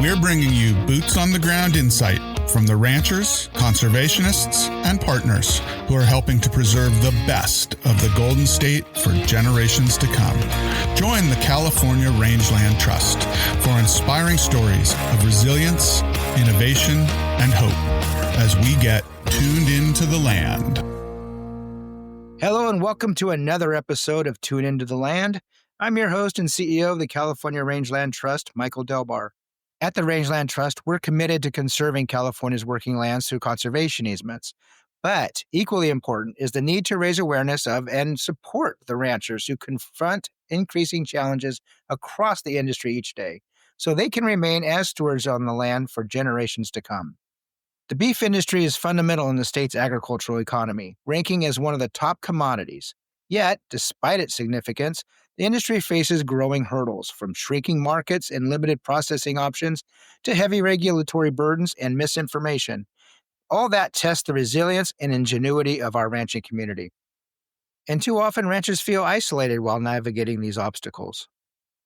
We're bringing you boots on the ground insight from the ranchers, conservationists, and partners who are helping to preserve the best of the Golden State for generations to come. Join the California Rangeland Trust for inspiring stories of resilience, innovation, and hope as we get tuned into the land. Hello and welcome to another episode of Tune Into the Land. I'm your host and CEO of the California Rangeland Trust, Michael Delbar. At the Rangeland Trust, we're committed to conserving California's working lands through conservation easements. But equally important is the need to raise awareness of and support the ranchers who confront increasing challenges across the industry each day, so they can remain as stewards on the land for generations to come. The beef industry is fundamental in the state's agricultural economy, ranking as one of the top commodities. Yet, despite its significance, the industry faces growing hurdles, from shrinking markets and limited processing options to heavy regulatory burdens and misinformation. All that tests the resilience and ingenuity of our ranching community. And too often, ranchers feel isolated while navigating these obstacles.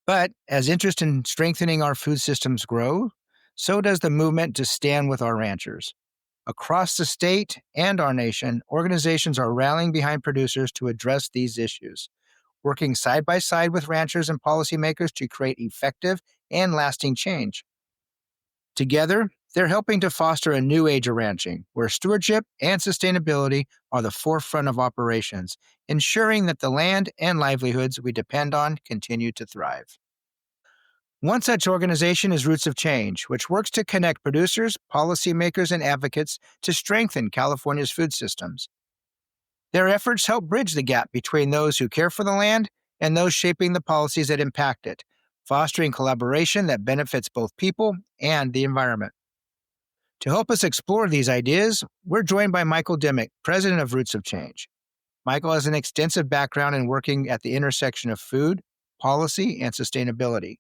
But as interest in strengthening our food systems grow, so does the movement to stand with our ranchers. Across the state and our nation, organizations are rallying behind producers to address these issues, working side by side with ranchers and policymakers to create effective and lasting change. Together, they're helping to foster a new age of ranching, where stewardship and sustainability are the forefront of operations, ensuring that the land and livelihoods we depend on continue to thrive. One such organization is Roots of Change, which works to connect producers, policymakers, and advocates to strengthen California's food systems. Their efforts help bridge the gap between those who care for the land and those shaping the policies that impact it, fostering collaboration that benefits both people and the environment. To help us explore these ideas, we're joined by Michael Dimmick, president of Roots of Change. Michael has an extensive background in working at the intersection of food, policy, and sustainability.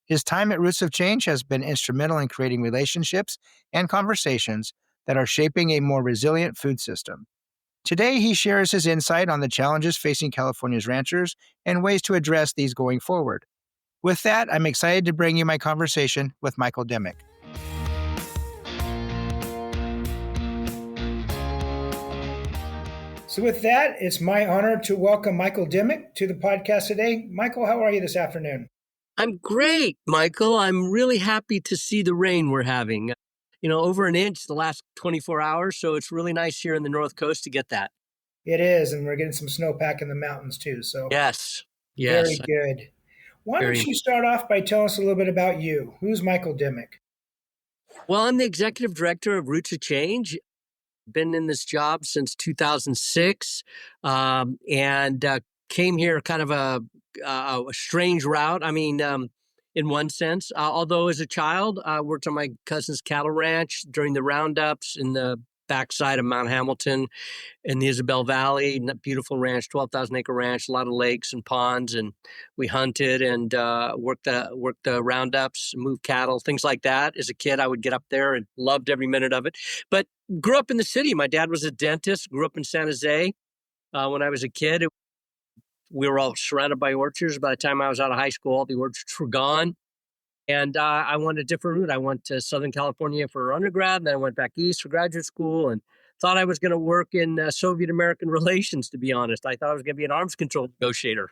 His time at Roots of Change has been instrumental in creating relationships and conversations that are shaping a more resilient food system. Today, he shares his insight on the challenges facing California's ranchers and ways to address these going forward. With that, I'm excited to bring you my conversation with Michael Dimmick. So with that, it's my honor to welcome Michael Dimmick to the podcast today. Michael, how are you this afternoon? I'm great, Michael. I'm really happy to see the rain we're having. Over an inch the last 24 hours, so it's really nice here in the North Coast to get that. It is, and we're getting some snowpack in the mountains too. So Yes. Very good. Why don't you start off by telling us a little bit about you? Who's Michael Dimmick? Well, I'm the executive director of Roots of Change. Been in this job since 2006, and came here kind of a strange route. I mean, in one sense, although as a child, I worked on my cousin's cattle ranch during the roundups in the backside of Mount Hamilton in the Isabel Valley. Beautiful ranch, 12,000-acre ranch, a lot of lakes and ponds, and we hunted and worked the roundups, moved cattle, things like that. As a kid, I would get up there and loved every minute of it. But grew up in the city. My dad was a dentist. Grew up in San Jose. When I was a kid, we were all surrounded by orchards. By the time I was out of high school, all the orchards were gone. And I went a different route. I went to Southern California for undergrad, and then I went back east for graduate school and thought I was going to work in Soviet-American relations, to be honest. I thought I was going to be an arms control negotiator.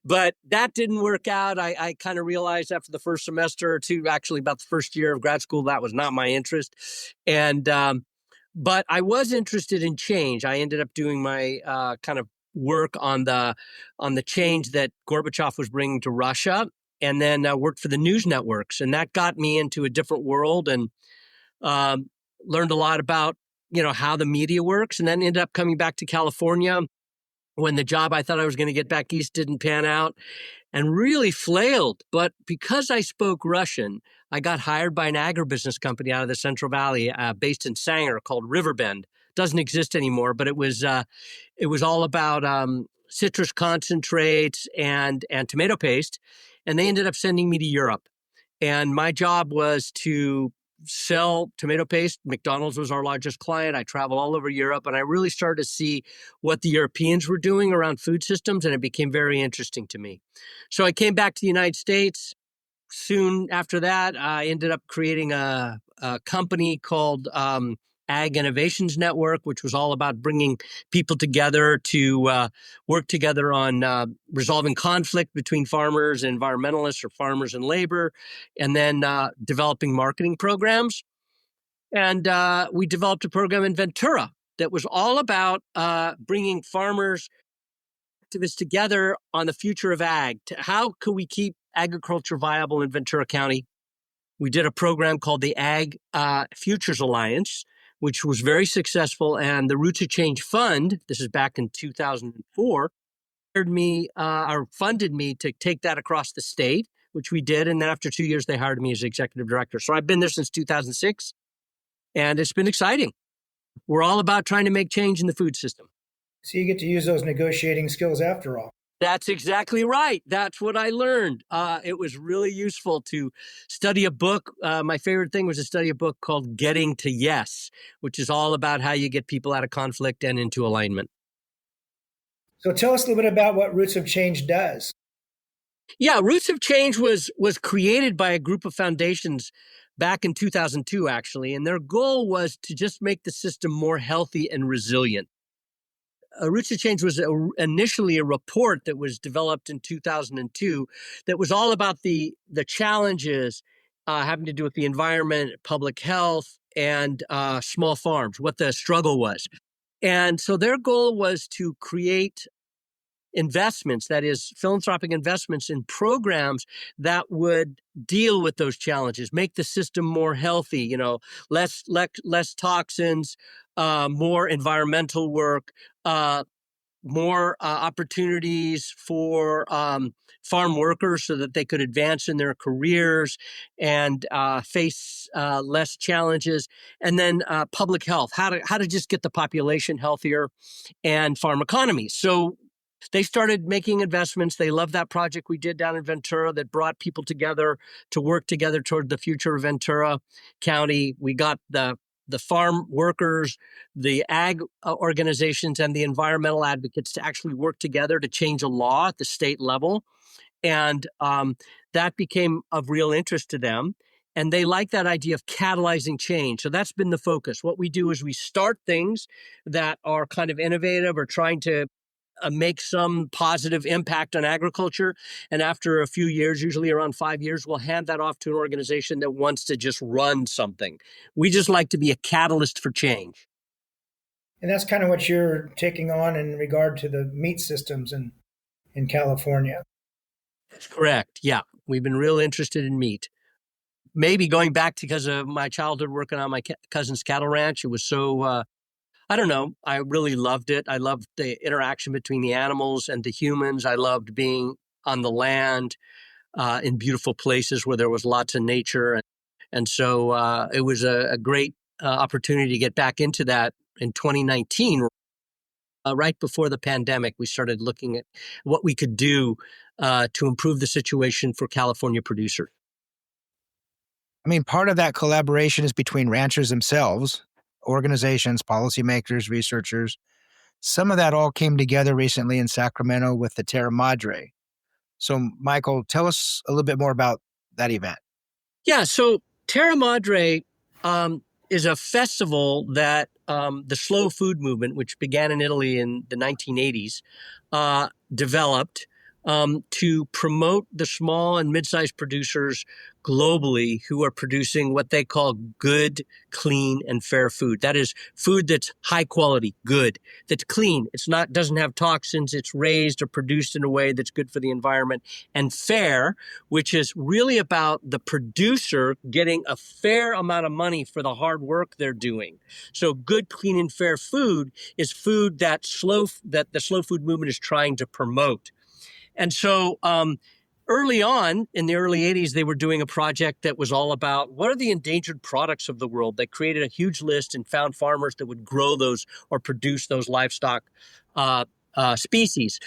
But that didn't work out. I kind of realized after the first semester or two, actually about the first year of grad school, that was not my interest. And but I was interested in change. I ended up doing my kind of work on the change that Gorbachev was bringing to Russia, and then worked for the news networks, and that got me into a different world and learned a lot about how the media works, and then ended up coming back to California when the job I thought I was going to get back east didn't pan out, and really flailed. But because I spoke Russian, I got hired by an agribusiness company out of the Central Valley, based in Sanger, called Riverbend. Doesn't exist anymore, but it was all about citrus concentrates and tomato paste, and they ended up sending me to Europe. And my job was to sell tomato paste. McDonald's was our largest client. I traveled all over Europe, and I really started to see what the Europeans were doing around food systems, and it became very interesting to me. So I came back to the United States, soon after that, I ended up creating a company called Ag Innovations Network, which was all about bringing people together to work together on resolving conflict between farmers and environmentalists, or farmers and labor, and then developing marketing programs. And we developed a program in Ventura that was all about bringing farmers, activists together on the future of ag. How can we keep agriculture viable in Ventura County? We did a program called the Ag Futures Alliance, which was very successful. And the Roots of Change Fund, this is back in 2004, funded me to take that across the state, which we did. And then after 2 years, they hired me as executive director. So I've been there since 2006, and it's been exciting. We're all about trying to make change in the food system. So you get to use those negotiating skills after all. That's exactly right. That's what I learned. It was really useful to study a book. My favorite thing was to study a book called Getting to Yes, which is all about how you get people out of conflict and into alignment. So tell us a little bit about what Roots of Change does. Yeah, Roots of Change was created by a group of foundations back in 2002, actually, and their goal was to just make the system more healthy and resilient. Roots of Change was initially a report that was developed in 2002 that was all about the challenges having to do with the environment, public health, and small farms, what the struggle was. And so their goal was to create investments, that is, philanthropic investments in programs that would deal with those challenges, make the system more healthy, less toxins, more environmental work, more opportunities for farm workers so that they could advance in their careers and face less challenges. And then public health, how to just get the population healthier, and farm economies. So they started making investments. They loved that project we did down in Ventura that brought people together to work together toward the future of Ventura County. We got the farm workers, the ag organizations, and the environmental advocates to actually work together to change a law at the state level. And that became of real interest to them. And they like that idea of catalyzing change. So that's been the focus. What we do is we start things that are kind of innovative or trying to make some positive impact on agriculture. And after a few years, usually around 5 years, we'll hand that off to an organization that wants to just run something. We just like to be a catalyst for change. And that's kind of what you're taking on in regard to the meat systems in California. That's correct. Yeah. We've been real interested in meat. Maybe going back because of my childhood working on my cousin's cattle ranch. It was so I don't know. I really loved it. I loved the interaction between the animals and the humans. I loved being on the land in beautiful places where there was lots of nature. And so it was a great opportunity to get back into that in 2019. Right before the pandemic, we started looking at what we could do to improve the situation for California producers. I mean, part of that collaboration is between ranchers themselves, organizations, policymakers, researchers. Some of that all came together recently in Sacramento with the Terra Madre. So, Michael, tell us a little bit more about that event. Yeah, so Terra Madre is a festival that the slow food movement, which began in Italy in the 1980s, developed to promote the small and mid-sized producers globally who are producing what they call good, clean, and fair food. That is food that's high quality, good, that's clean. Doesn't have toxins. It's raised or produced in a way that's good for the environment. And fair, which is really about the producer getting a fair amount of money for the hard work they're doing. So good, clean, and fair food is food that the slow food movement is trying to promote. And so early on, in the early 80s, they were doing a project that was all about what are the endangered products of the world. They created a huge list and found farmers that would grow those or produce those livestock species,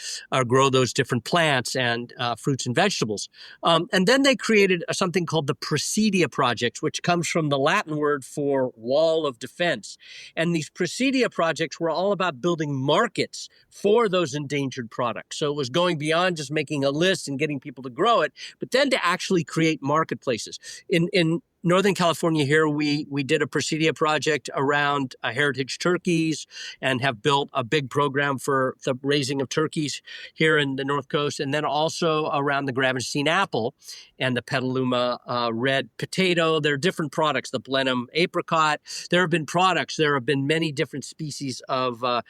grow those different plants and fruits and vegetables. And then they created something called the Presidia projects, which comes from the Latin word for wall of defense. And these Presidia projects were all about building markets for those endangered products. So it was going beyond just making a list and getting people to grow it, but then to actually create marketplaces. In Northern California here, we did a Presidia project around heritage turkeys and have built a big program for the raising of turkeys here in the North Coast, and then also around the Gravenstein apple and the Petaluma red potato. There are different products, the Blenheim apricot. There have been many different species of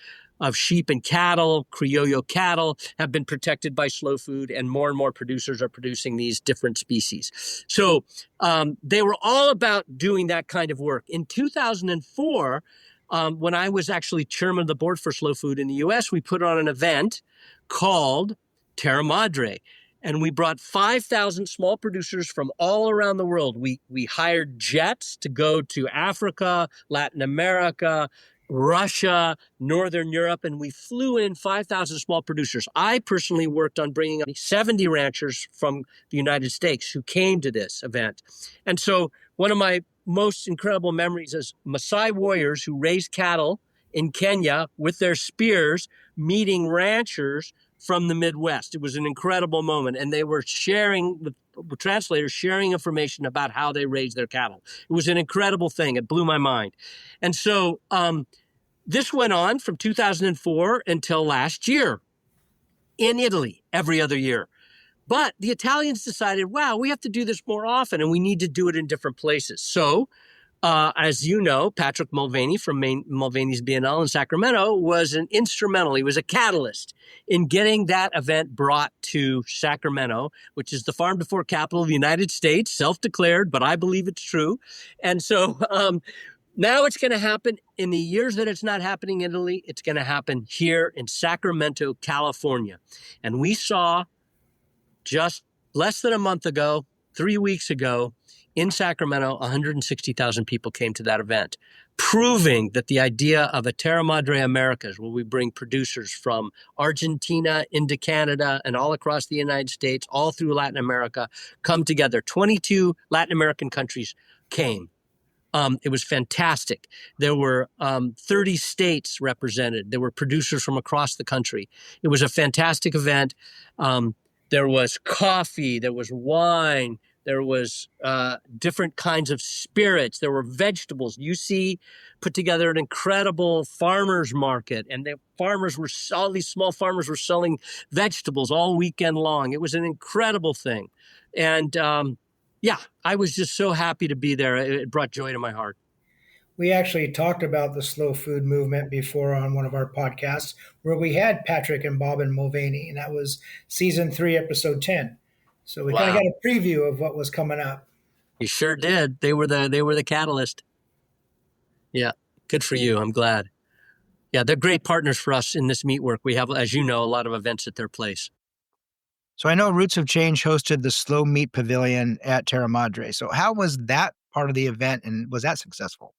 sheep and cattle. Criollo cattle have been protected by slow food, and more producers are producing these different species. So they were all about doing that kind of work. In 2004, when I was actually chairman of the board for slow food in the U.S., we put on an event called Terra Madre. And we brought 5,000 small producers from all around the world. We hired jets to go to Africa, Latin America, Russia, Northern Europe, and we flew in 5,000 small producers. I personally worked on bringing 70 ranchers from the United States who came to this event. And so one of my most incredible memories is Maasai warriors who raised cattle in Kenya with their spears meeting ranchers from the Midwest. It was an incredible moment. And they were sharing, with translators, sharing information about how they raised their cattle. It was an incredible thing. It blew my mind. And so this went on from 2004 until last year in Italy, every other year. But the Italians decided, wow, we have to do this more often and we need to do it in different places. So as you know, Patrick Mulvaney from Mulvaney's Biennale in Sacramento was he was a catalyst in getting that event brought to Sacramento, which is the farm to fork capital of the United States, self-declared, but I believe it's true. And so now it's going to happen in the years that it's not happening in Italy. It's going to happen here in Sacramento, California. And we saw just less than a month ago, 3 weeks ago, in Sacramento, 160,000 people came to that event, proving that the idea of a Terra Madre Americas, where we bring producers from Argentina into Canada and all across the United States, all through Latin America, come together. 22 Latin American countries came. It was fantastic. There were 30 states represented. There were producers from across the country. It was a fantastic event. There was coffee, there was wine, there was different kinds of spirits, there were vegetables. UC put together an incredible farmers market, and all these small farmers were selling vegetables all weekend long. It was an incredible thing. And I was just so happy to be there. It brought joy to my heart. We actually talked about the slow food movement before on one of our podcasts where we had Patrick and Bob and Mulvaney, and that was season 3, episode 10. So we kind of got a preview of what was coming up. You sure did. They were the catalyst. Yeah. Good for you. I'm glad. Yeah. They're great partners for us in this meat work. We have, as you know, a lot of events at their place. So I know Roots of Change hosted the Slow Meat Pavilion at Terra Madre. So how was that part of the event, and was that successful?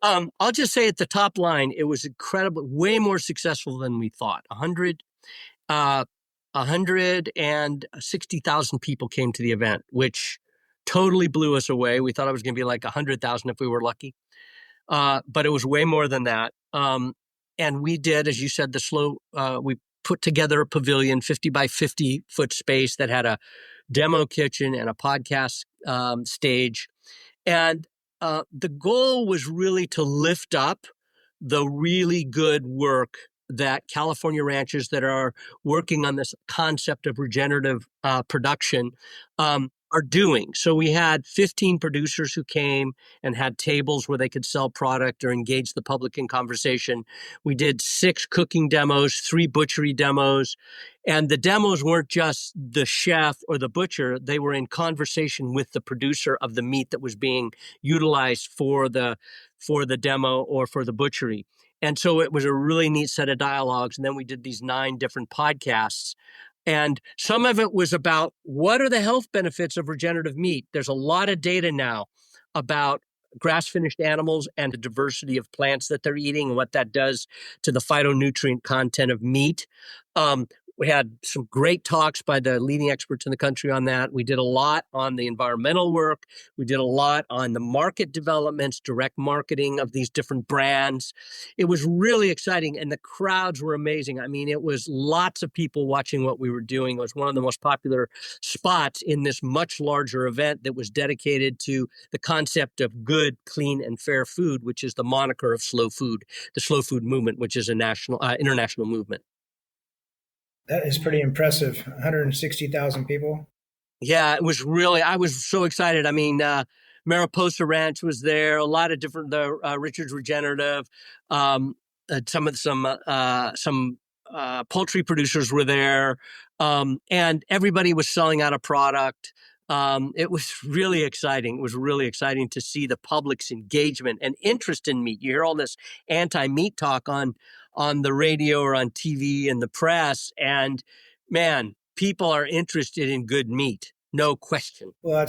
I'll just say at the top line, it was incredible, way more successful than we thought. 160,000 people came to the event, which totally blew us away. We thought it was going to be like 100,000 if we were lucky. But it was way more than that. And we did, as you said, we put together a pavilion, 50 by 50 foot space that had a demo kitchen and a podcast stage. And the goal was really to lift up the really good work that California ranchers that are working on this concept of regenerative production are doing. So we had 15 producers who came and had tables where they could sell product or engage the public in conversation. We did 6 cooking demos, 3 butchery demos, and the demos weren't just the chef or the butcher. They were in conversation with the producer of the meat that was being utilized for the demo or for the butchery. And so it was a really neat set of dialogues. And then we did these 9 different podcasts. And some of it was about what are the health benefits of regenerative meat. There's a lot of data now about grass-finished animals and the diversity of plants that they're eating and what that does to the phytonutrient content of meat. We had some great talks by the leading experts in the country on that. We did a lot on the environmental work. We did a lot on the market developments, direct marketing of these different brands. It was really exciting, and the crowds were amazing. I mean, it was lots of people watching what we were doing. It was one of the most popular spots in this much larger event that was dedicated to the concept of good, clean, and fair food, which is the moniker of slow food, the slow food movement, which is a national, international movement. That is pretty impressive. 160,000 people. Yeah, it was really, I was so excited. I mean, Mariposa Ranch was there, a lot of different, Richard's Regenerative, some poultry producers were there, and everybody was selling out a product. It was really exciting. It was really exciting to see the public's engagement and interest in meat. You hear all this anti-meat talk on the radio or on TV and the press, and man, people are interested in good meat, no question. Well,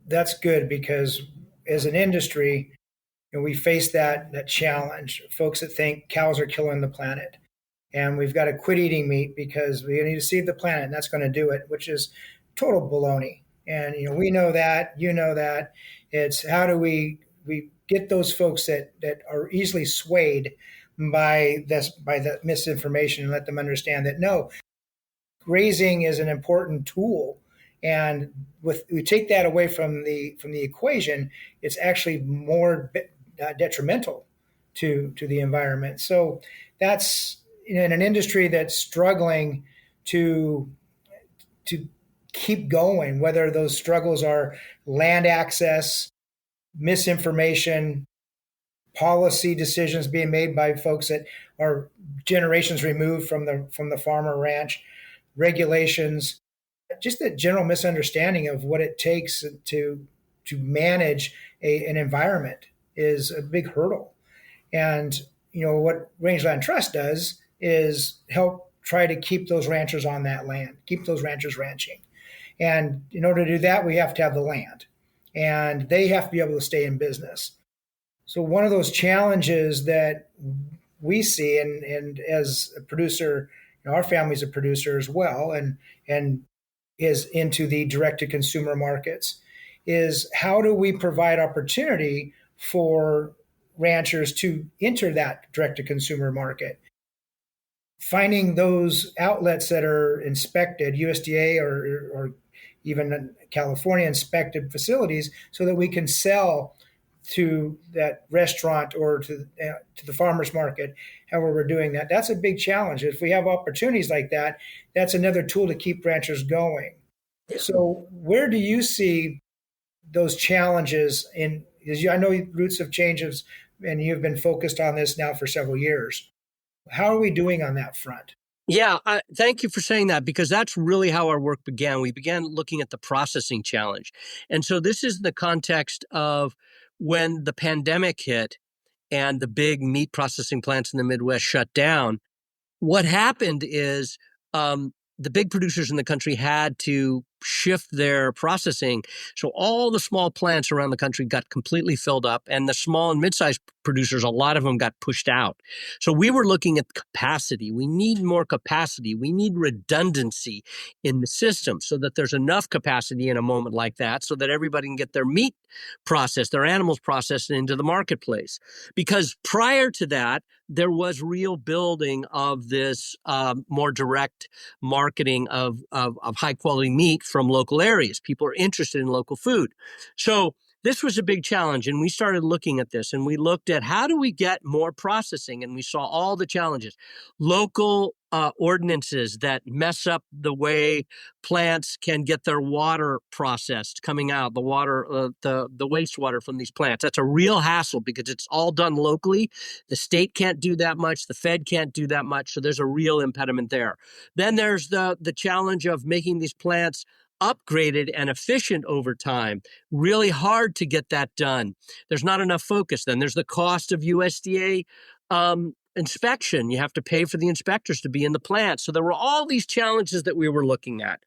that's good, because as an industry, we face that challenge. Folks that think cows are killing the planet, and we've got to quit eating meat because we need to save the planet, and that's going to do it, which is total baloney. And we know that, that. It's how do we get those folks that are easily swayed by the misinformation, and let them understand that no, grazing is an important tool. And we take that away from the equation, it's actually more detrimental to the environment. So that's in an industry that's struggling to keep going, whether those struggles are land access, misinformation, policy decisions being made by folks that are generations removed from the farmer ranch, regulations, just the general misunderstanding of what it takes to manage an environment is a big hurdle. And what Rangeland Trust does is help try to keep those ranchers on that land, keep those ranchers ranching. And in order to do that, we have to have the land, and they have to be able to stay in business. So one of those challenges that we see, and as a producer, our family's a producer as well, and is into the direct-to-consumer markets, is how do we provide opportunity for ranchers to enter that direct-to-consumer market? Finding those outlets that are inspected, USDA or even California inspected facilities, so that we can sell to that restaurant or to the farmer's market, however we're doing that. That's a big challenge. If we have opportunities like that, that's another tool to keep ranchers going. So where do you see those challenges in? Because I know Roots of Change, and you've been focused on this now for several years. How are we doing on that front? Yeah, thank you for saying that, because that's really how our work began. We began looking at the processing challenge. And so this is the context of when the pandemic hit and the big meat processing plants in the Midwest shut down. What happened is the big producers in the country had to shift their processing. So all the small plants around the country got completely filled up, and the small and mid-sized producers, a lot of them got pushed out. So we were looking at capacity. We need more capacity. We need redundancy in the system so that there's enough capacity in a moment like that so that everybody can get their meat processed, their animals processed into the marketplace. Because prior to that, there was real building of this more direct marketing of high quality meat from local areas. People are interested in local food. So this was a big challenge, and we started looking at this, and we looked at how do we get more processing, and we saw all the challenges. Local ordinances that mess up the way plants can get their water processed coming out, the water, the wastewater from these plants. That's a real hassle because it's all done locally. The state can't do that much. The Fed can't do that much. So there's a real impediment there. Then there's the challenge of making these plants upgraded and efficient over time. Really hard to get that done. There's not enough focus. Then there's the cost of USDA inspection. You have to pay for the inspectors to be in the plant. So there were all these challenges that we were looking at.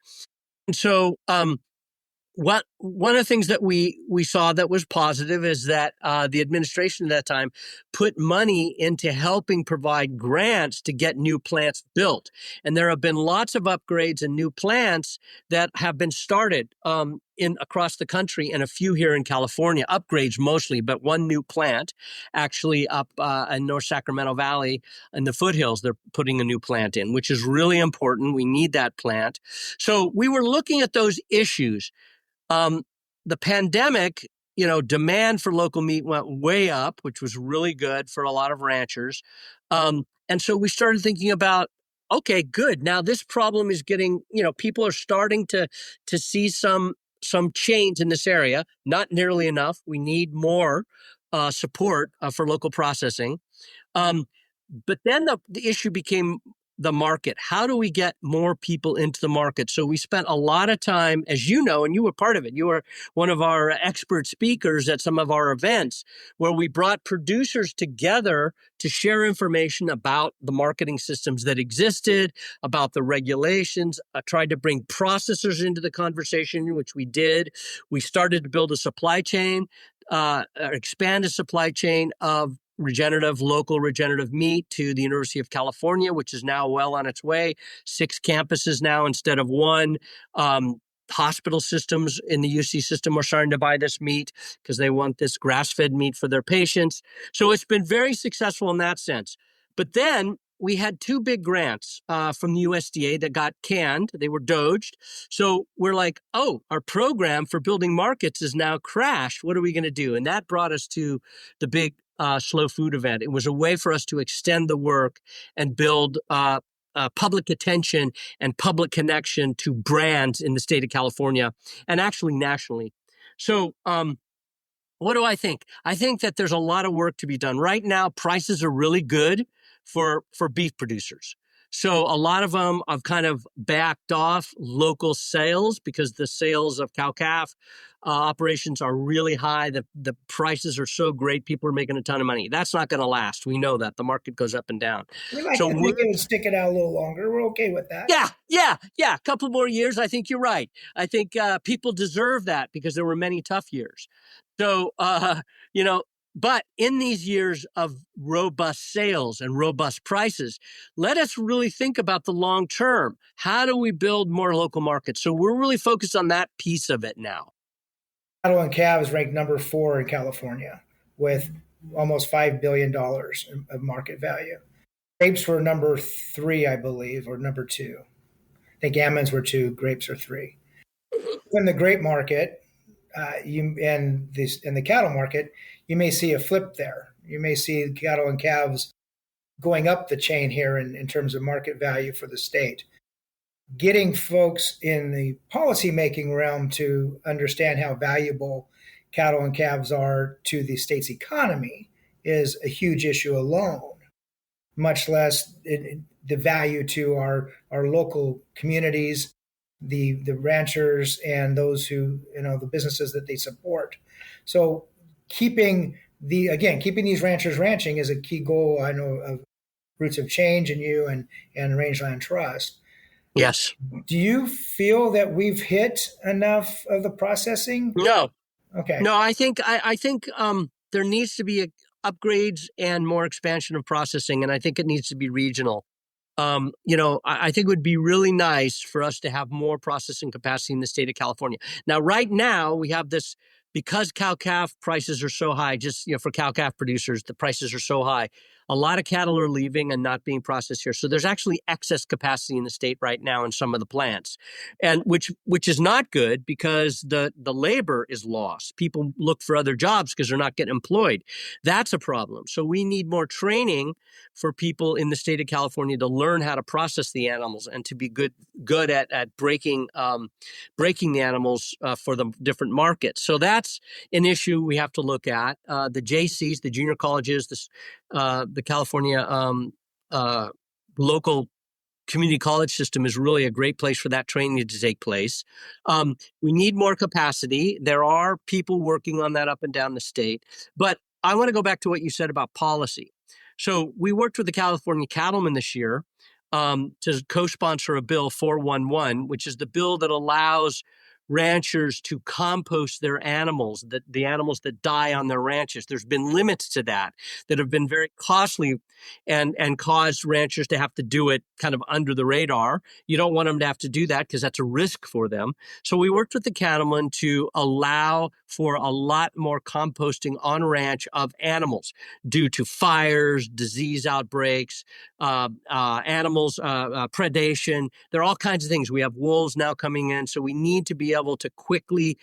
And so one of the things that we saw that was positive is that the administration at that time put money into helping provide grants to get new plants built, and there have been lots of upgrades and new plants that have been started in across the country, and a few here in California. Upgrades mostly, but one new plant actually up in North Sacramento Valley in the foothills. They're putting a new plant in, which is really important. We need that plant. So we were looking at those issues. The pandemic, demand for local meat went way up, which was really good for a lot of ranchers. And so we started thinking about, okay, good. Now this problem is getting, people are starting to see some change in this area. Not nearly enough. We need more support for local processing. But then the issue became the market. How do we get more people into the market? So we spent a lot of time, as you know, and you were part of it. You were one of our expert speakers at some of our events where we brought producers together to share information about the marketing systems that existed, about the regulations, tried to bring processors into the conversation, which we did. We started to build a supply chain, expand a supply chain of local regenerative meat to the University of California, which is now well on its way. 6 campuses now instead of 1. Hospital systems in the UC system are starting to buy this meat because they want this grass-fed meat for their patients. So it's been very successful in that sense. But then we had 2 big grants from the USDA that got canned. They were doged. So we're like, oh, our program for building markets is now crashed. What are we going to do? And that brought us to the big slow food event. It was a way for us to extend the work and build public attention and public connection to brands in the state of California and actually nationally. So what do I think? I think that there's a lot of work to be done. Right now, prices are really good for beef producers. So a lot of them have kind of backed off local sales because the sales of cow-calf operations are really high. The prices are so great. People are making a ton of money. That's not going to last. We know that. The market goes up and down. We like to think it would stick it out a little longer. We're okay with that. Yeah. A couple more years. I think you're right. I think people deserve that because there were many tough years. So, but in these years of robust sales and robust prices, let us really think about the long term. How do we build more local markets? So we're really focused on that piece of it now. Cattle and calves ranked number 4 in California with almost $5 billion of market value. Grapes were number 3, I believe, or number 2. I think almonds were 2, grapes are 3. In the grape market, in the cattle market, you may see a flip there. You may see cattle and calves going up the chain here in terms of market value for the state. Getting folks in the policymaking realm to understand how valuable cattle and calves are to the state's economy is a huge issue alone, much less the value to our local communities, the ranchers, and those who, the businesses that they support. So keeping these ranchers ranching is a key goal, I know, of Roots of Change and you and Rangeland Trust. Yes. Do you feel that we've hit enough of the processing? No. Okay. No, I think there needs to be upgrades and more expansion of processing, and I think it needs to be regional. I think it would be really nice for us to have more processing capacity in the state of California. Now, right now, we have this, because cow-calf prices are so high, just, for cow-calf producers, the prices are so high. A lot of cattle are leaving and not being processed here. So there's actually excess capacity in the state right now in some of the plants, and which is not good because the labor is lost. People look for other jobs because they're not getting employed. That's a problem. So we need more training for people in the state of California to learn how to process the animals and to be good at breaking the animals for the different markets. So that's an issue we have to look at. The JCs, the junior colleges, the California local community college system is really a great place for that training to take place. We need more capacity. There are people working on that up and down the state. But I want to go back to what you said about policy. So we worked with the California cattlemen this year to co-sponsor a bill 411, which is the bill that allows ranchers to compost their animals, the animals that die on their ranches. There's been limits to that have been very costly and caused ranchers to have to do it kind of under the radar. You don't want them to have to do that because that's a risk for them. So we worked with the cattlemen to allow for a lot more composting on ranch of animals due to fires, disease outbreaks, animals, predation. There are all kinds of things. We have wolves now coming in, so we need to be able to quickly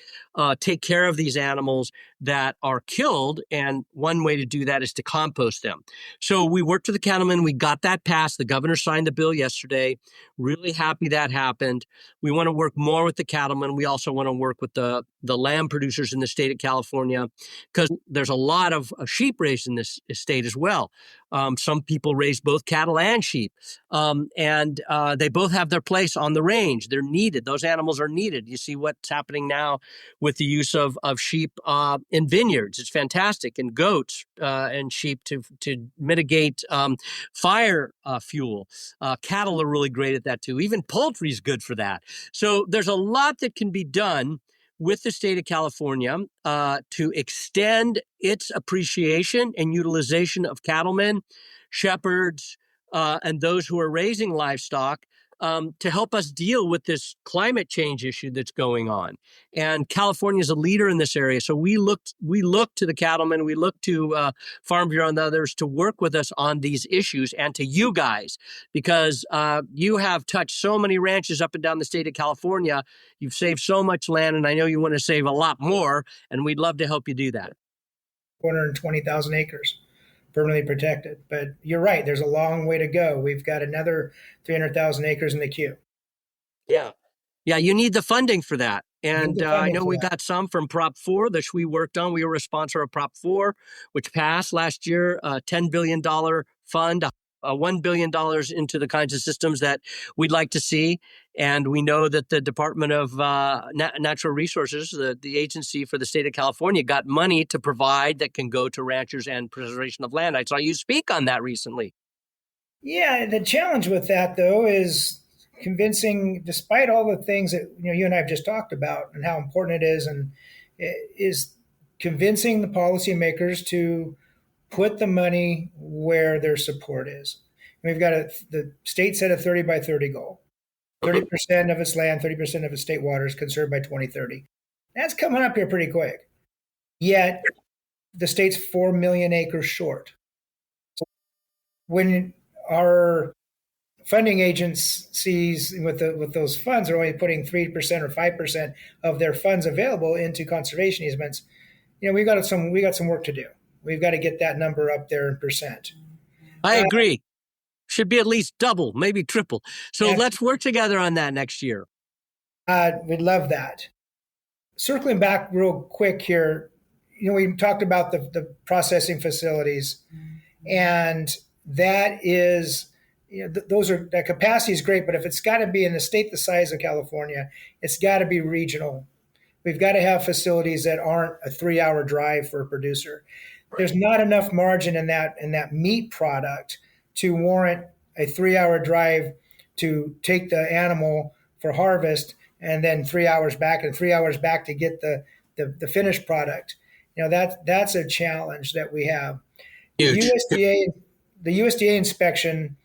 take care of these animals that are killed, and one way to do that is to compost them. So we worked with the cattlemen. We got that passed. The governor signed the bill yesterday. Really happy that happened. We want to work more with the cattlemen. We also want to work with the lamb producers in the state of California, because there's a lot of sheep raised in this state as well. Some people raise both cattle and sheep, and they both have their place on the range. They're needed. Those animals are needed. You see what's happening now with the use of sheep in vineyards. It's fantastic. And goats and sheep to mitigate fire fuel. Cattle are really great at that too. Even poultry is good for that. So there's a lot that can be done with the state of California to extend its appreciation and utilization of cattlemen, shepherds, and those who are raising livestock to help us deal with this climate change issue that's going on. And California is a leader in this area. So we look to the cattlemen, we look to Farm Bureau and others to work with us on these issues, and to you guys, because you have touched so many ranches up and down the state of California. You've saved so much land, and I know you want to save a lot more, and we'd love to help you do that. 420,000 acres permanently protected. But you're right, there's a long way to go. We've got another 300,000 acres in the queue. Yeah, you need the funding for that. And I know we got some from Prop 4 that we worked on. We were a sponsor of Prop 4, which passed last year, a $10 billion fund, $1 billion into the kinds of systems that we'd like to see. And we know that the Department of Natural Resources, the agency for the state of California, got money to provide that can go to ranchers and preservation of land. I saw you speak on that recently. Yeah, the challenge with that, though, is convincing, despite all the things that you and I have just talked about and how important it is convincing the policymakers to put the money where their support is. We've got the state set a 30 by 30 goal. 30% of its land, 30% of its state waters conserved by 2030. That's coming up here pretty quick. Yet the state's 4 million acres short. So when our funding agencies with those funds are only putting 3% or 5% of their funds available into conservation easements, we got some work to do. We've got to get that number up there in percent. I agree. Should be at least double, maybe triple. So let's work together on that next year. We'd love that. Circling back real quick here, we talked about the processing facilities, and that is, that capacity is great, but if it's got to be in a state the size of California, it's got to be regional. We've got to have facilities that aren't a 3-hour drive for a producer. There's not enough margin in that meat product to warrant a 3-hour drive to take the animal for harvest and then 3 hours back and 3 hours back to get the finished product. That's a challenge that we have. Huge. The USDA inspection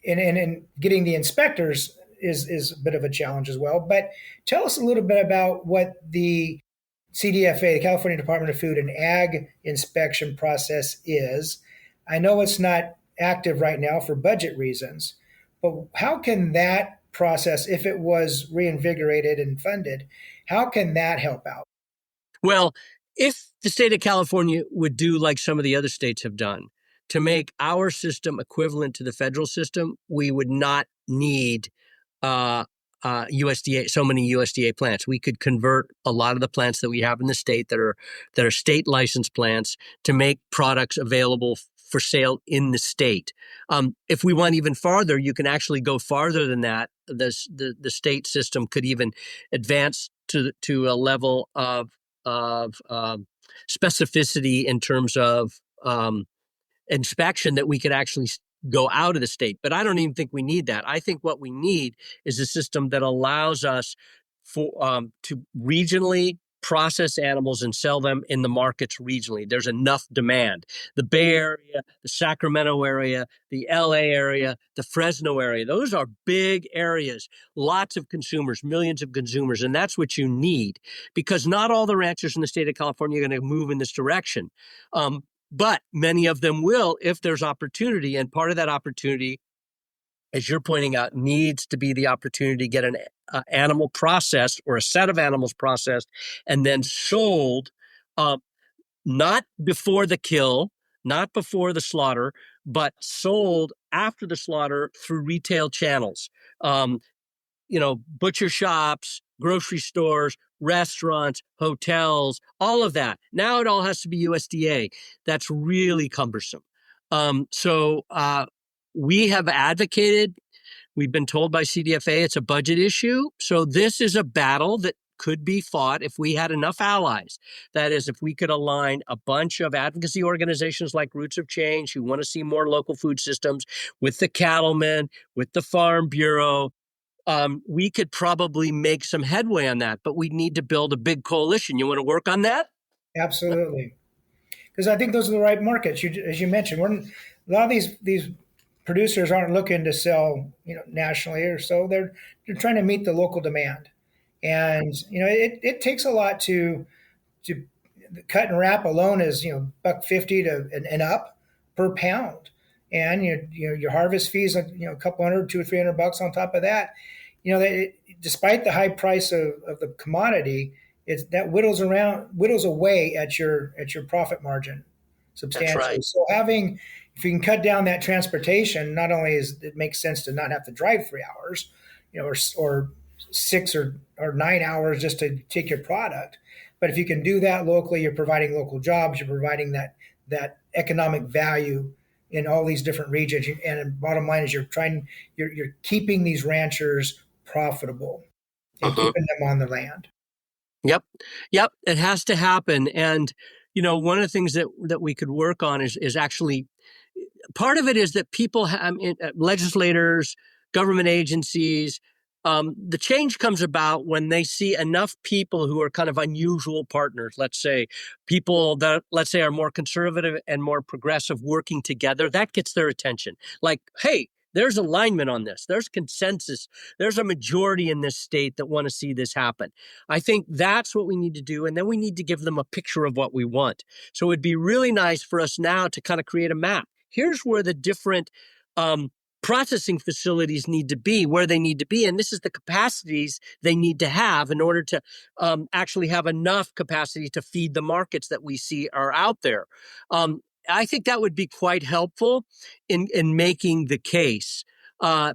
and getting the inspectors is a bit of a challenge as well. But tell us a little bit about what the CDFA, the California Department of Food and Ag inspection process is. I know it's not active right now for budget reasons, but how can that process, if it was reinvigorated and funded, how can that help out? Well, if the state of California would do like some of the other states have done, to make our system equivalent to the federal system, we would not need USDA, so many USDA plants. We could convert a lot of the plants that we have in the state that are state licensed plants to make products available for sale in the state. If we went even farther, you can actually go farther than that. The state system could even advance to a level of specificity in terms of inspection that we could actually go out of the state. But I don't even think we need that. I think what we need is a system that allows us to regionally process animals and sell them in the markets regionally. There's enough demand. The Bay Area, the Sacramento area, the LA area, the Fresno area, those are big areas, lots of consumers, millions of consumers. And that's what you need, because not all the ranchers in the state of California are going to move in this direction. But many of them will if there's opportunity. And part of that opportunity, as you're pointing out, needs to be the opportunity to get an animal processed or a set of animals processed and then sold, not before the kill, not before the slaughter, but sold after the slaughter through retail channels. Butcher shops, grocery stores, restaurants, hotels, all of that. Now it all has to be USDA. That's really cumbersome. So we have advocated, we've been told by CDFA it's a budget issue. So this is a battle that could be fought if we had enough allies. That is, if we could align a bunch of advocacy organizations like Roots of Change who want to see more local food systems with the cattlemen, with the Farm Bureau. We could probably make some headway on that, but we need to build a big coalition. You want to work on that? Absolutely. Because I think those are the right markets. As you mentioned, a lot of these producers aren't looking to sell, nationally or so. They're trying to meet the local demand, and it takes a lot to cut and wrap alone is $1.50 to and up per pound, and your harvest fees a couple hundred, $200 or $300 on top of that. Despite the high price of the commodity, that whittles away at your profit margin substantially. That's right. So if you can cut down that transportation, not only it makes sense to not have to drive 3 hours, or 6 or 9 hours just to take your product, but if you can do that locally, you're providing local jobs, you're providing that economic value in all these different regions. And the bottom line is you're keeping these ranchers profitable and keeping them on the land. Yep. It has to happen. And, one of the things that we could work on is actually, part of it is that people, legislators, government agencies, the change comes about when they see enough people who are kind of unusual partners, let's say people that, let's say, are more conservative and more progressive working together. That gets their attention. Like, hey, there's alignment on this. There's consensus. There's a majority in this state that want to see this happen. I think that's what we need to do. And then we need to give them a picture of what we want. So it'd be really nice for us now to kind of create a map. Here's where the different processing facilities need to be, where they need to be. And this is the capacities they need to have in order to actually have enough capacity to feed the markets that we see are out there. I think that would be quite helpful in making the case,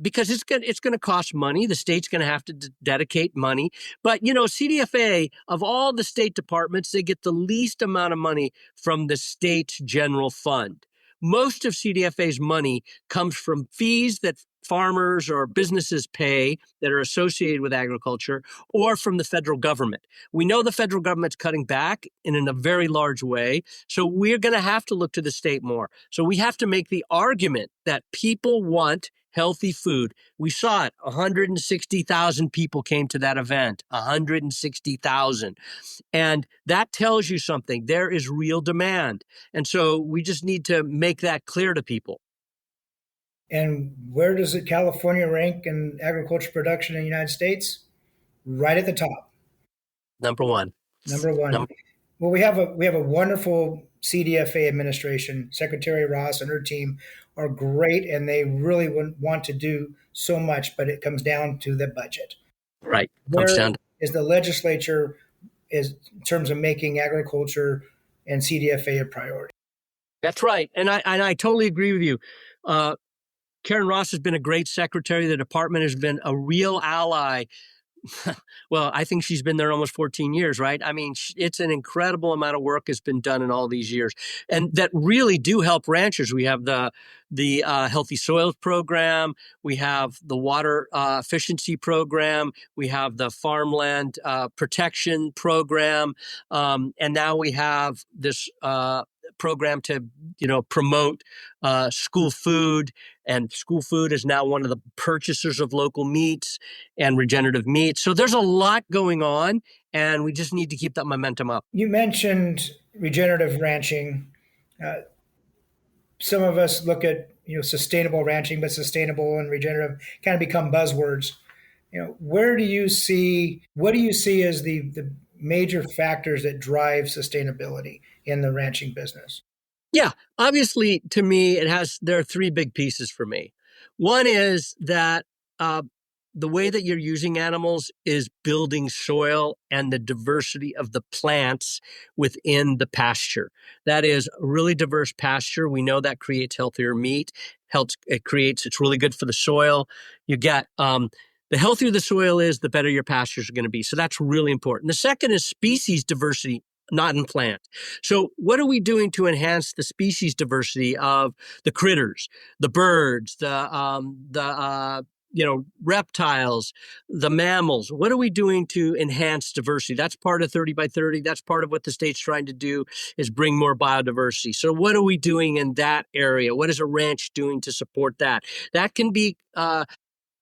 because it's going to cost money. The state's going to have to dedicate money. But, CDFA, of all the state departments, they get the least amount of money from the state's general fund. Most of CDFA's money comes from fees that farmers or businesses pay that are associated with agriculture, or from the federal government. We know the federal government's cutting back in a very large way, so we're going to have to look to the state more. So we have to make the argument that people want healthy food. We saw it. 160,000 people came to that event. 160,000. And that tells you something. There is real demand. And so we just need to make that clear to people. And where does California rank in agriculture production in the United States? Right at the top. Number one. Well, we have a wonderful CDFA administration. Secretary Ross and her team are great, and they really want to do so much, but it comes down to the budget. Right. Where is the legislature in terms of making agriculture and CDFA a priority? That's right. And I totally agree with you. Karen Ross has been a great secretary. The department has been a real ally. Well, I think she's been there almost 14 years, right? I mean, it's an incredible amount of work has been done in all these years, and that really do help ranchers. We have the Healthy Soils program, we have the water efficiency program, we have the farmland protection program, and now we have this program to, promote school food, and school food is now one of the purchasers of local meats and regenerative meats. So there's a lot going on, and we just need to keep that momentum up. You mentioned regenerative ranching. Some of us look at sustainable ranching, but sustainable and regenerative kind of become buzzwords. What do you see as the major factors that drive sustainability in the ranching business? Yeah, obviously, to me, there are three big pieces for me. One is that the way that you're using animals is building soil and the diversity of the plants within the pasture. That is a really diverse pasture. We know that creates healthier meat. It's really good for the soil. You get the healthier the soil is, the better your pastures are going to be. So that's really important. The second is species diversity, not in plant. So what are we doing to enhance the species diversity of the critters, the birds, the reptiles, the mammals? What are we doing to enhance diversity? That's part of 30 by 30. That's part of what the state's trying to do, is bring more biodiversity. So what are we doing in that area? What is a ranch doing to support that? That can be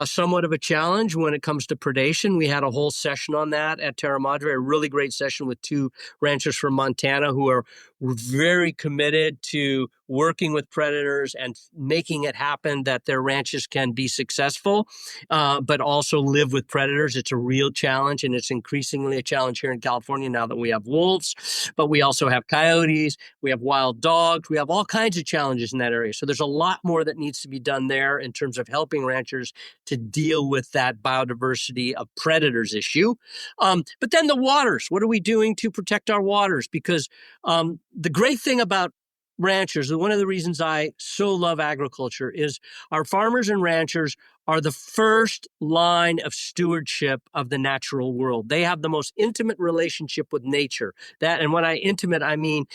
somewhat of a challenge when it comes to predation. We had a whole session on that at Terra Madre, a really great session with two ranchers from Montana who are very committed to working with predators and making it happen that their ranches can be successful, but also live with predators. It's a real challenge, and it's increasingly a challenge here in California now that we have wolves, but we also have coyotes, we have wild dogs, we have all kinds of challenges in that area. So there's a lot more that needs to be done there in terms of helping ranchers to deal with that biodiversity of predators issue. But then the waters, what are we doing to protect our waters? Because the great thing about ranchers, and one of the reasons I so love agriculture, is our farmers and ranchers are the first line of stewardship of the natural world. They have the most intimate relationship with nature. And when I intimate, I mean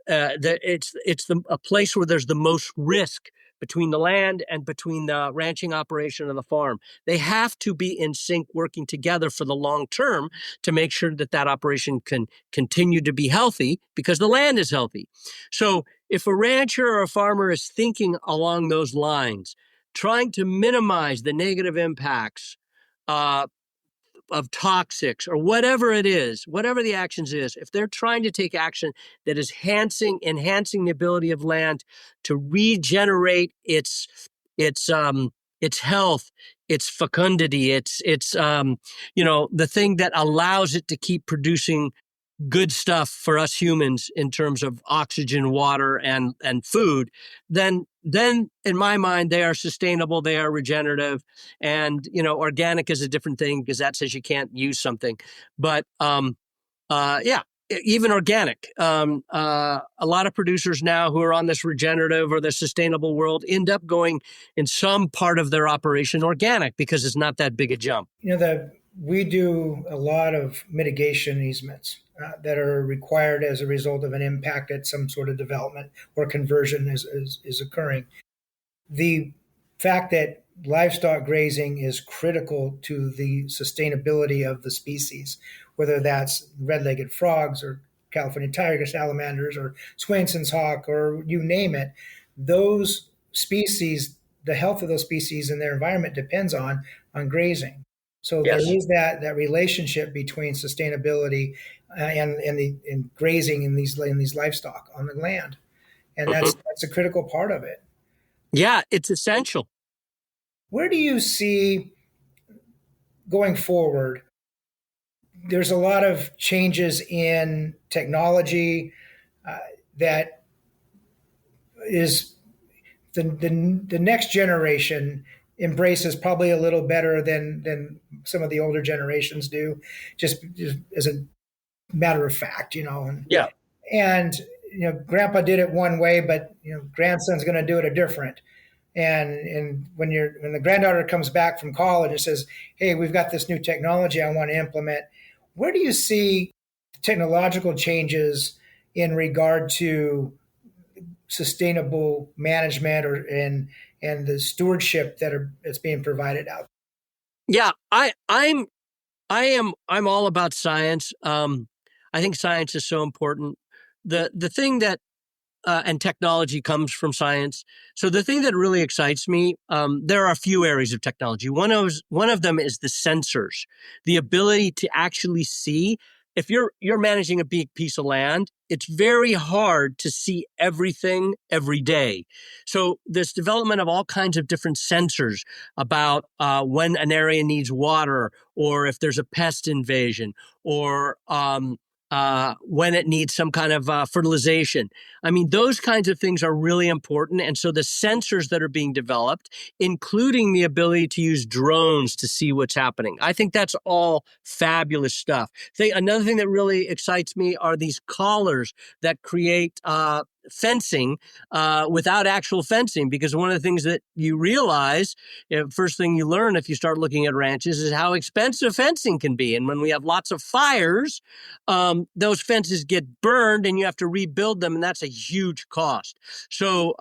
it's a place where there's the most risk between the land and between the ranching operation and the farm. They have to be in sync, working together for the long term to make sure that that operation can continue to be healthy because the land is healthy. So if a rancher or a farmer is thinking along those lines, trying to minimize the negative impacts of toxics or whatever it is, whatever the actions is, if they're trying to take action that is enhancing the ability of land to regenerate its health, its fecundity, its the thing that allows it to keep producing good stuff for us humans in terms of oxygen, water, and food, then in my mind, they are sustainable, they are regenerative. And, organic is a different thing because that says you can't use something. But even organic. A lot of producers now who are on this regenerative or the sustainable world end up going in some part of their operation organic because it's not that big a jump. We do a lot of mitigation easements that are required as a result of an impact at some sort of development or conversion is occurring. The fact that livestock grazing is critical to the sustainability of the species, whether that's red-legged frogs or California tiger salamanders or Swainson's hawk or you name it, those species, the health of those species and their environment depends on grazing. So yes. There is that relationship between sustainability and grazing in these livestock on the land, and that's a critical part of it. Yeah, it's essential. Where do you see going forward? There's a lot of changes in technology that is the next generation embraces probably a little better than some of the older generations do, just as a matter of fact, Yeah. And grandpa did it one way, but grandson's going to do it a different. And when the granddaughter comes back from college and says, "Hey, we've got this new technology I want to implement," where do you see technological changes in regard to sustainable management and the stewardship that's being provided out? Yeah, I'm all about science. I think science is so important. The thing that and technology comes from science. So the thing that really excites me, there are a few areas of technology. One of them is the sensors, the ability to actually see. If you're managing a big piece of land, it's very hard to see everything every day. So this development of all kinds of different sensors about when an area needs water, or if there's a pest invasion, or when it needs some kind of fertilization. I mean, those kinds of things are really important. And so the sensors that are being developed, including the ability to use drones to see what's happening, I think that's all fabulous stuff. Another thing that really excites me are these collars that create fencing without actual fencing, because one of the things that you realize, first thing you learn if you start looking at ranches, is how expensive fencing can be. And when we have lots of fires, those fences get burned and you have to rebuild them, and that's a huge cost. So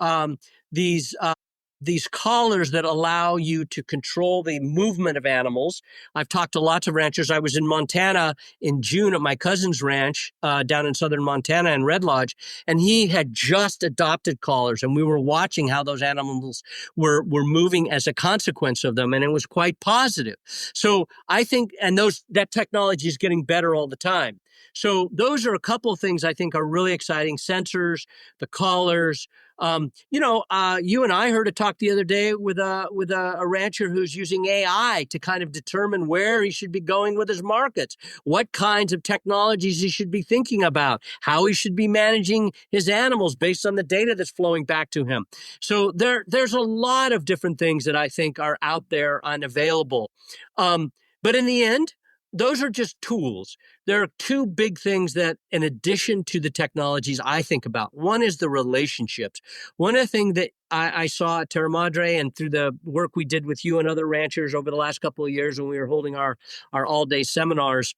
these collars that allow you to control the movement of animals. I've talked to lots of ranchers. I was in Montana in June at my cousin's ranch down in southern Montana in Red Lodge, and he had just adopted collars, and we were watching how those animals were moving as a consequence of them, and it was quite positive. So I think, and that technology is getting better all the time. So those are a couple of things I think are really exciting: sensors, the collars. You and I heard a talk the other day with a rancher who's using AI to kind of determine where he should be going with his markets, what kinds of technologies he should be thinking about, how he should be managing his animals based on the data that's flowing back to him. So there's a lot of different things that I think are out there and available. But in the end, those are just tools. There are two big things that, in addition to the technologies, I think about. One is the relationships. One of the things that I saw at Terra Madre, and through the work we did with you and other ranchers over the last couple of years when we were holding our all-day seminars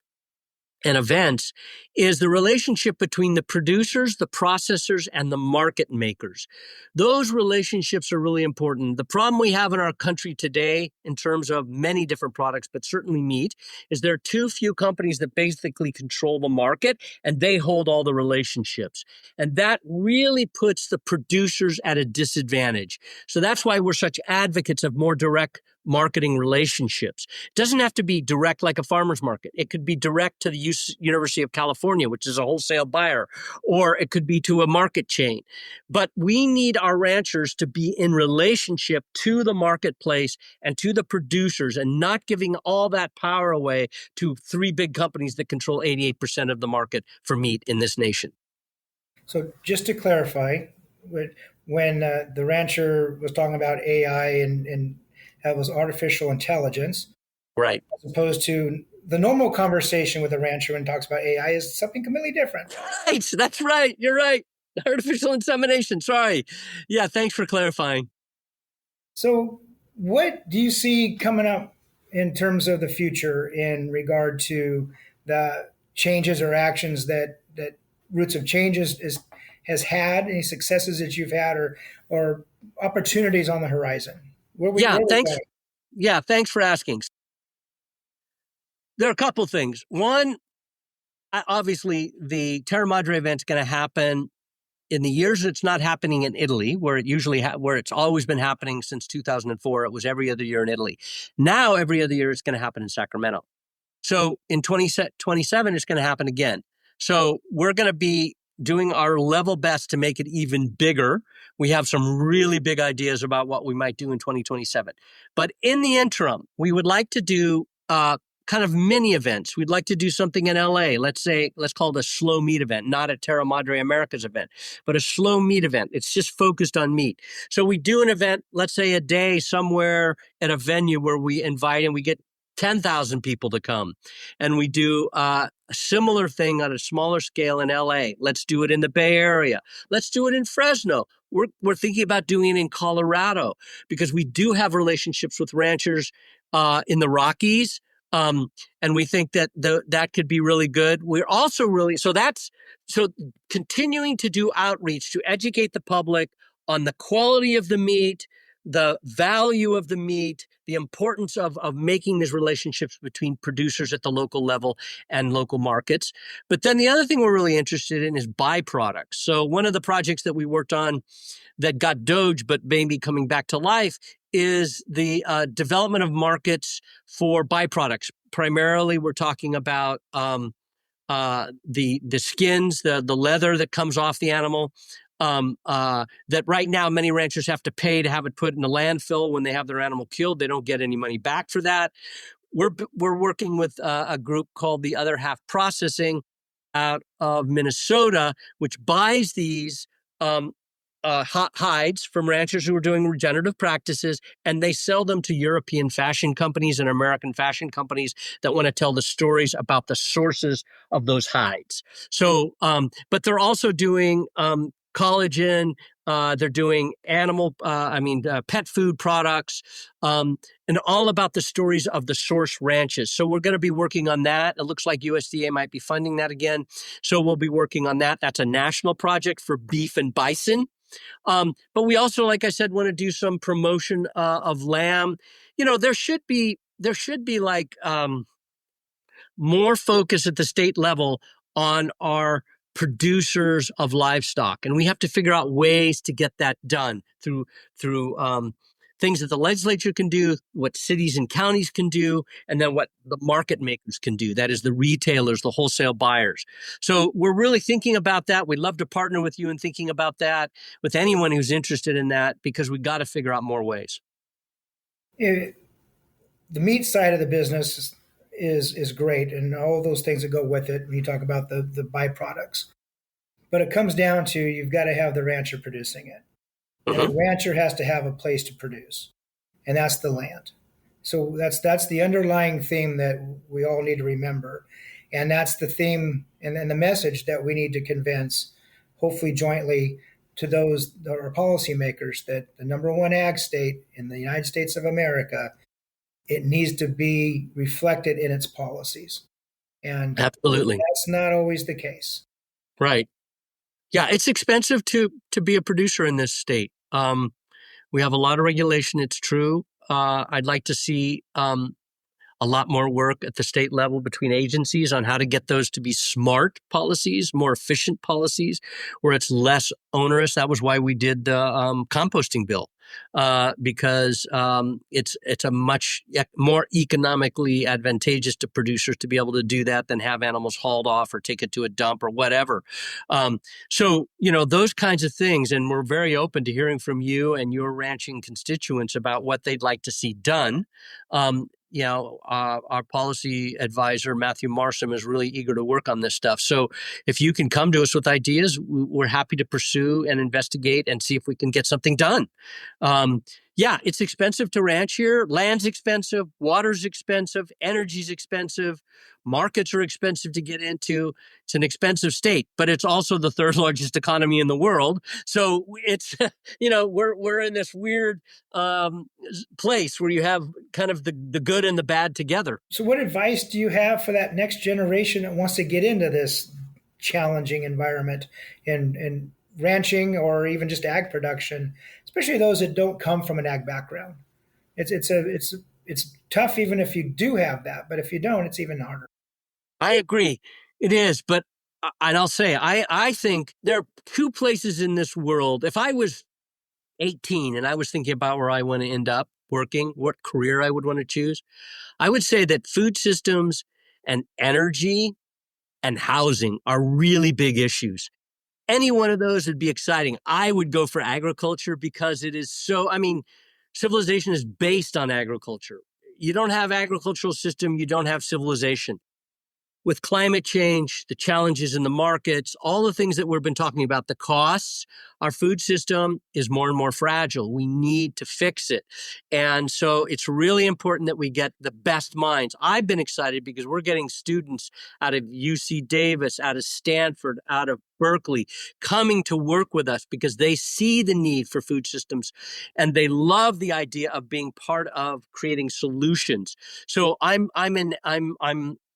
and events, is the relationship between the producers, the processors, and the market makers. Those relationships are really important. The problem we have in our country today, in terms of many different products, but certainly meat, is there are too few companies that basically control the market, and they hold all the relationships. And that really puts the producers at a disadvantage. So that's why we're such advocates of more direct marketing relationships. It doesn't have to be direct like a farmer's market. It could be direct to the University of California, which is a wholesale buyer, or it could be to a market chain. But we need our ranchers to be in relationship to the marketplace and to the producers, and not giving all that power away to three big companies that control 88% of the market for meat in this nation. So just to clarify, when the rancher was talking about AI and that was artificial intelligence, right, as opposed to the normal conversation with a rancher when talks about AI is something completely different. Right, that's right. You're right. Artificial insemination. Sorry. Yeah, thanks for clarifying. So what do you see coming up in terms of the future in regard to the changes or actions that Roots of Change has had, any successes that you've had, or opportunities on the horizon? Thanks for asking. There are a couple things. One, obviously, the Terra Madre event's going to happen in the years it's not happening in Italy, where where it's always been happening since 2004. It was every other year in Italy. Now, every other year, it's going to happen in Sacramento. So in 2027, it's going to happen again. So we're going to be doing our level best to make it even bigger. We have some really big ideas about what we might do in 2027. But in the interim, we would like to do kind of mini events. We'd like to do something in LA. Let's call it a slow meat event, not a Terra Madre Americas event, but a slow meat event. It's just focused on meat. So we do an event, let's say a day somewhere at a venue where we invite and we get 10,000 people to come. And we do a similar thing on a smaller scale in LA. Let's do it in the Bay Area. Let's do it in Fresno. We're thinking about doing it in Colorado, because we do have relationships with ranchers in the Rockies. And we think that that could be really good. We're also so continuing to do outreach to educate the public on the quality of the meat, the value of the meat, the importance of making these relationships between producers at the local level and local markets. But then the other thing we're really interested in is byproducts. So one of the projects that we worked on that got Doge, but maybe coming back to life, is the development of markets for byproducts. Primarily, we're talking about the skins, the leather that comes off the animal. That right now many ranchers have to pay to have it put in a landfill when they have their animal killed. They don't get any money back for that. We're working with a group called the Other Half Processing out of Minnesota, which buys these hides from ranchers who are doing regenerative practices, and they sell them to European fashion companies and American fashion companies that want to tell the stories about the sources of those hides. So, but they're also doing collagen. They're doing pet food products, and all about the stories of the source ranches. So we're going to be working on that. It looks like USDA might be funding that again. So we'll be working on that. That's a national project for beef and bison. But we also, like I said, want to do some promotion of lamb. There should be like more focus at the state level on our producers of livestock, and we have to figure out ways to get that done through things that the legislature can do, what cities and counties can do, and then what the market makers can do. That is the retailers, the wholesale buyers. So we're really thinking about that. We'd love to partner with you in thinking about that, with anyone who's interested in that, because we got to figure out more ways. The meat side of the business is great, and all those things that go with it when you talk about the byproducts. But it comes down to you've got to have the rancher producing it. And the rancher has to have a place to produce, and that's the land. So that's the underlying theme that we all need to remember. And that's the theme and the message that we need to convince, hopefully jointly, to those that are policymakers, that the number one ag state in the United States of America, it needs to be reflected in its policies. And absolutely, that's not always the case. Right. Yeah, it's expensive to be a producer in this state. We have a lot of regulation. It's true. I'd like to see a lot more work at the state level between agencies on how to get those to be smart policies, more efficient policies, where it's less onerous. That was why we did the composting bill, because it's a much more economically advantageous to producers to be able to do that than have animals hauled off or take it to a dump or whatever. So, those kinds of things. And we're very open to hearing from you and your ranching constituents about what they'd like to see done. Our policy advisor, Matthew Marsham, is really eager to work on this stuff. So if you can come to us with ideas, we're happy to pursue and investigate and see if we can get something done. It's expensive to ranch here. Land's expensive, water's expensive, energy's expensive, markets are expensive to get into. It's an expensive state, but it's also the third largest economy in the world. So it's, we're in this weird place where you have kind of the good and the bad together. So what advice do you have for that next generation that wants to get into this challenging environment in ranching or even just ag production, especially those that don't come from an ag background? It's tough even if you do have that, but if you don't, it's even harder. I agree. It is, but and I'll say, I think there are two places in this world. If I was 18 and I was thinking about where I want to end up working, what career I would want to choose, I would say that food systems and energy and housing are really big issues. Any one of those would be exciting. I would go for agriculture because it is civilization is based on agriculture. You don't have agricultural system, you don't have civilization. With climate change, the challenges in the markets, all the things that we've been talking about, the costs, our food system is more and more fragile. We need to fix it. And so it's really important that we get the best minds. I've been excited because we're getting students out of UC Davis, out of Stanford, out of Berkeley, coming to work with us because they see the need for food systems and they love the idea of being part of creating solutions. So I'm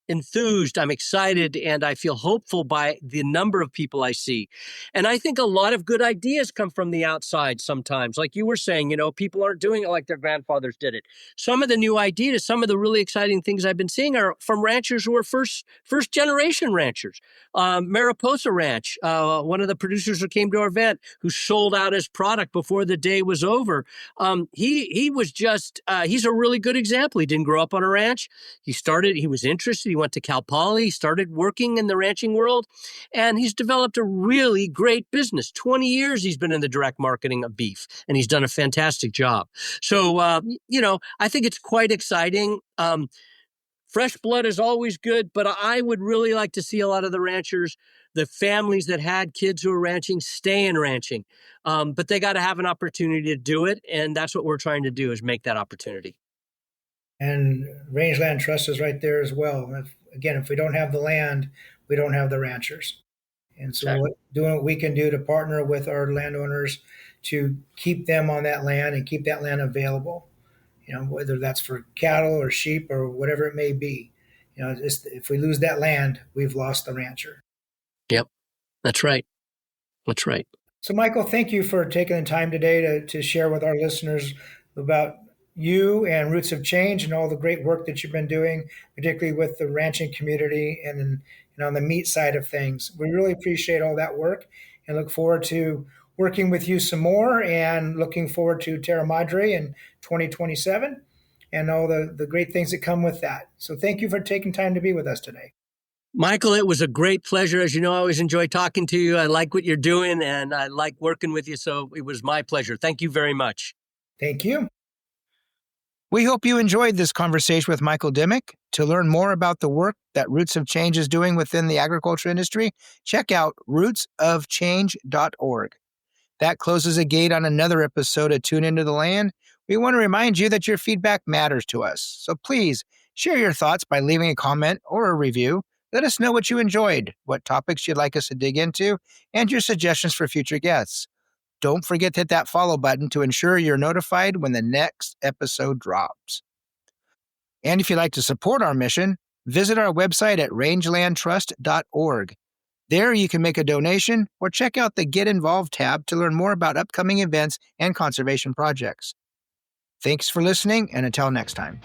enthused, I'm excited, and I feel hopeful by the number of people I see. And I think a lot of good ideas come from the outside sometimes. Like you were saying, people aren't doing it like their grandfathers did it. Some of the new ideas, some of the really exciting things I've been seeing are from ranchers who are first generation ranchers. Mariposa Ranch, one of the producers who came to our event, who sold out his product before the day was over. He was just, he's a really good example. He didn't grow up on a ranch. He was interested. He went to Cal Poly. He started working in the ranching world, and he's developed a really great business. 20 years he's been in the direct marketing of beef, and he's done a fantastic job. So, I think it's quite exciting. Fresh blood is always good, but I would really like to see a lot of the ranchers, the families that had kids who are ranching, stay in ranching. But they got to have an opportunity to do it, and that's what we're trying to do, is make that opportunity. And Rangeland Trust is right there as well. If we don't have the land, we don't have the ranchers. And so Exactly. doing what we can do to partner with our landowners to keep them on that land and keep that land available, whether that's for cattle or sheep or whatever it may be. If we lose that land, we've lost the rancher. Yep, that's right. That's right. So, Michael, thank you for taking the time today to share with our listeners about you and Roots of Change and all the great work that you've been doing, particularly with the ranching community and on the meat side of things. We really appreciate all that work and look forward to working with you some more, and looking forward to Terra Madre in 2027 and all the great things that come with that. So thank you for taking time to be with us today. Michael, it was a great pleasure. As you know, I always enjoy talking to you. I like what you're doing, and I like working with you. So it was my pleasure. Thank you very much. Thank you. We hope you enjoyed this conversation with Michael Dimmick. To learn more about the work that Roots of Change is doing within the agriculture industry, check out rootsofchange.org. That closes a gate on another episode of Tune Into the Land. We want to remind you that your feedback matters to us. So please share your thoughts by leaving a comment or a review. Let us know what you enjoyed, what topics you'd like us to dig into, and your suggestions for future guests. Don't forget to hit that follow button to ensure you're notified when the next episode drops. And if you'd like to support our mission, visit our website at rangelandtrust.org. There you can make a donation or check out the Get Involved tab to learn more about upcoming events and conservation projects. Thanks for listening, and until next time.